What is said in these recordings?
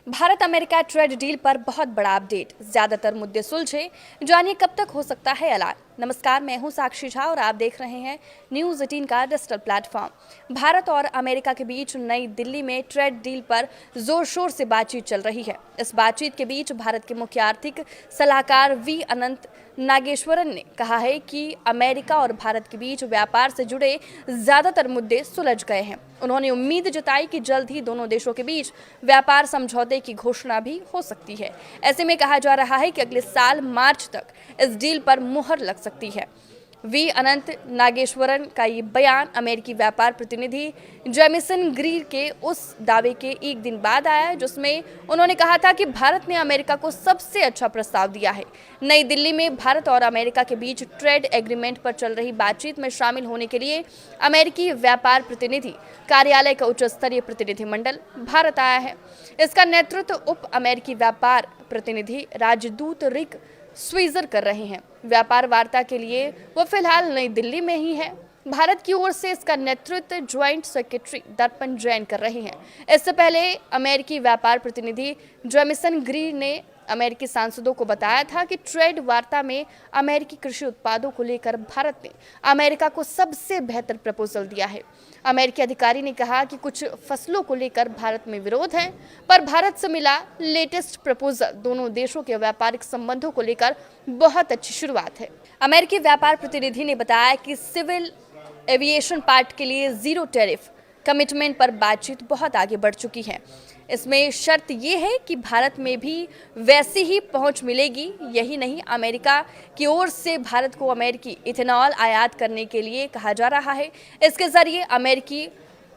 Bharat America trade deal पर बहुत बड़ा अपडेट, ज्यादातर मुद्दे सुलझे, जानिए कब तक हो सकता है ऐलान। नमस्कार, मैं हूं साक्षी झा और आप देख रहे हैं न्यूज़ 18 का डिजिटल प्लेटफॉर्म। भारत और अमेरिका के बीच नई दिल्ली में ट्रेड डील पर जोर शोर से बातचीत चल रही है। इस बातचीत के बीच भारत के मुख्य आर्थिक सलाहकार वी अनंत नागेश्वरन ने कहा है कि अमेरिका और भारत के बीच व्यापार से जुड़े ज्यादातर मुद्दे सुलझ गए हैं। उन्होंने उम्मीद जताई कि जल्द ही दोनों देशों के बीच व्यापार समझौते की घोषणा भी हो सकती है। ऐसे में कहा जा रहा है कि अगले साल मार्च तक इस डील पर मुहर लग सकती है। वी अनंत नागेश्वरन का ये बयान अमेरिकी व्यापार प्रतिनिधि जेमिसन ग्रीर के उस दावे के एक दिन बाद आया है जिसमें उन्होंने कहा था कि भारत ने अमेरिका को सबसे अच्छा प्रस्ताव दिया है। नई दिल्ली में भारत और अमेरिका के बीच ट्रेड एग्रीमेंट पर चल रही बातचीत में शामिल होने के लिए अमेरिकी व्यापार प्रतिनिधि कार्यालय का उच्च स्तरीय प्रतिनिधिमंडल भारत आया है। इसका नेतृत्व उप अमेरिकी व्यापार प्रतिनिधि राजदूत रिक स्वीजर कर रहे हैं। व्यापार वार्ता के लिए वो फिलहाल नई दिल्ली में ही है। भारत की ओर से इसका नेतृत्व ज्वाइंट सेक्रेटरी दर्पण जैन कर रहे हैं। इससे पहले अमेरिकी व्यापार प्रतिनिधि जेमिसन ग्रीर ने अमेरिकी सांसदों को बताया था कि ट्रेड वार्ता में अमेरिकी कृषि उत्पादों को लेकर भारत ने अमेरिका को सबसे बेहतर प्रपोजल दिया है। अमेरिकी अधिकारी ने कहा कि कुछ फसलों को लेकर भारत में विरोध है, पर भारत से मिला लेटेस्ट प्रपोजल दोनों देशों के व्यापारिक संबंधों को लेकर बहुत अच्छी शुरुआत है। अमेरिकी व्यापार प्रतिनिधि ने बताया कि सिविल एविएशन पार्ट के लिए जीरो टैरिफ कमिटमेंट पर बातचीत बहुत आगे बढ़ चुकी है। इसमें शर्त ये है कि भारत में भी वैसी ही पहुंच मिलेगी। यही नहीं, अमेरिका की ओर से भारत को अमेरिकी इथेनॉल आयात करने के लिए कहा जा रहा है। इसके जरिए अमेरिकी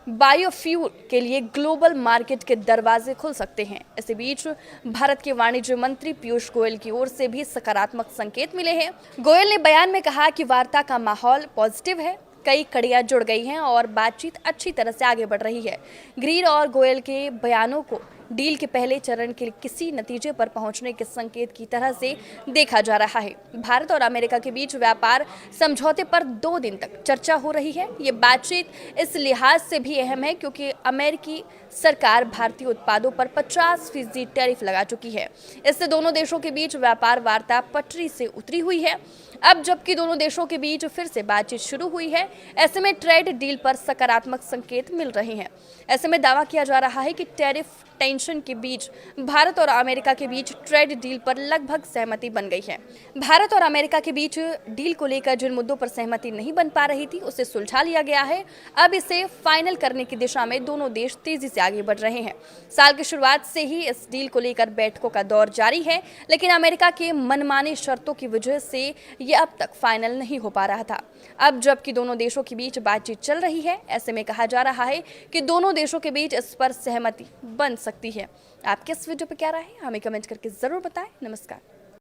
बायोफ्यूल के लिए ग्लोबल मार्केट के दरवाजे खुल सकते हैं। इसी बीच भारत के वाणिज्य मंत्री पीयूष गोयल की ओर से भी सकारात्मक संकेत मिले हैं। गोयल ने बयान में कहा कि वार्ता का माहौल पॉजिटिव है, कई कड़ियां जुड़ गई हैं और बातचीत अच्छी तरह से आगे बढ़ रही है। ग्रीर और गोयल के बयानों को डील के पहले चरण के किसी नतीजे पर पहुंचने के संकेत की तरह से देखा जा रहा है। भारत और अमेरिका के बीच व्यापार समझौते पर 2 दिन तक चर्चा हो रही है। ये बातचीत इस लिहाज से भी अहम है क्योंकि अमेरिकी सरकार भारतीय उत्पादों पर 50% टैरिफ लगा चुकी है। इससे दोनों देशों के बीच व्यापार वार्ता पटरी से उतरी हुई है। अब जबकि दोनों देशों के बीच फिर से बातचीत शुरू हुई है, ऐसे में ट्रेड डील पर सकारात्मक संकेत मिल रहे हैं। ऐसे में दावा किया जा रहा है कि टैरिफ टेंशन के बीच भारत और अमेरिका के बीच ट्रेड डील पर लगभग सहमति बन गई है। भारत और अमेरिका के बीच डील को लेकर जिन मुद्दों पर सहमति नहीं बन पा रही थी उसे सुलझा लिया गया है। अब इसे फाइनल करने की दिशा में दोनों देश तेजी से आगे बढ़ रहे हैं। साल की शुरुआत से ही इस डील को लेकर बैठकों का दौर जारी है, लेकिन अमेरिका के मनमानी शर्तों की वजह से ये अब तक फाइनल नहीं हो पा रहा था। अब जबकि दोनों देशों के बीच बातचीत चल रही है, ऐसे में कहा जा रहा है कि दोनों देशों के बीच इस पर सहमति बन सकती है। आपके इस वीडियो पर क्या राय है, हमें कमेंट करके जरूर बताएं। नमस्कार।